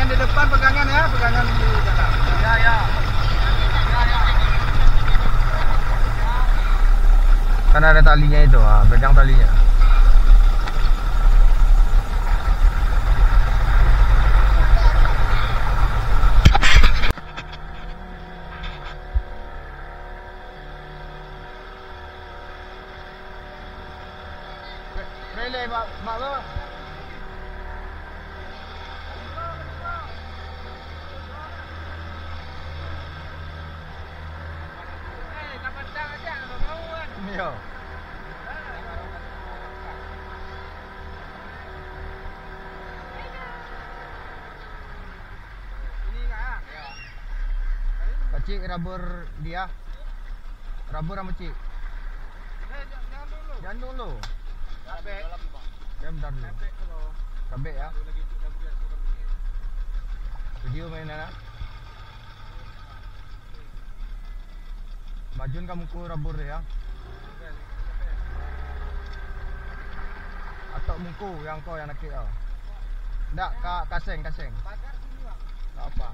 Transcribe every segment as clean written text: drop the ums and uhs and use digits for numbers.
di depan, pegangan ya, pegangan di belakang. Ya, ya. Kan ada talinya itu, pegang talinya. Relay, Mak Lo. Iya. Pakcik rabur dia. Rabur sama cik. Jangan dulu. Kabek. Ya bentar dulu. Kabek ya. Video mainan. Majun kamu ku rabur ya. Atau muku yang kau yang nakik kau. Enggak, kaseng. Tak apa.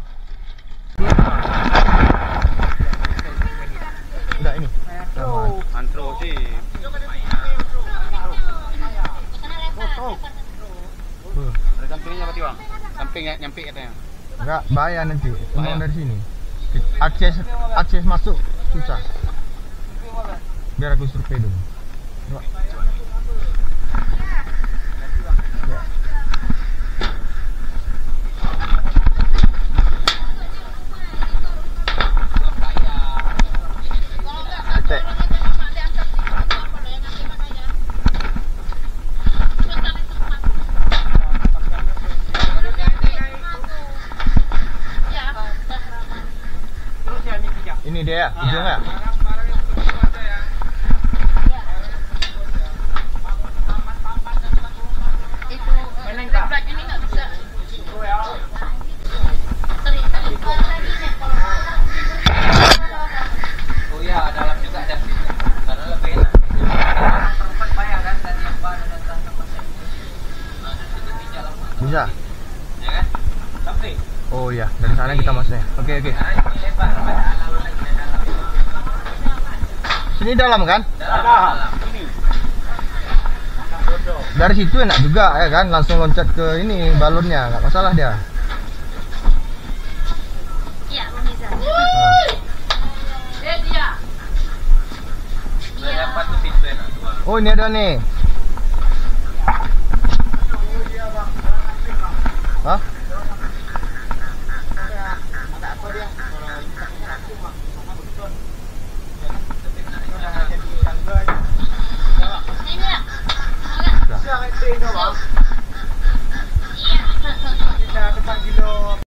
Enggak ini. Antro sih. Ada sampingnya apa Bang? Sampingnya nyampe katanya. Enggak, bahaya nanti. Umum dari sini. Akses masuk susah. Biar aku survei dulu. Ya. Cek. Ini dia ya, ujung ya? Oh iya, dalam juga ada. Karena lebih enak. Tempat bayar kan tadi yang baru datang tempat saya. Bisa? Ya kan? Tapi Oh iya, dari sana kita masuknya. Oke. ini lebar pada alam lagi dalam. Sini dalam kan? Dalam. Ini. Dari situ enak juga ya kan, langsung loncat ke ini balonnya, nggak masalah dia. Iya, bisa. Dia. Saya dapat tuh situ enak dua. Oh ini ada nih. Hah? Ini ya.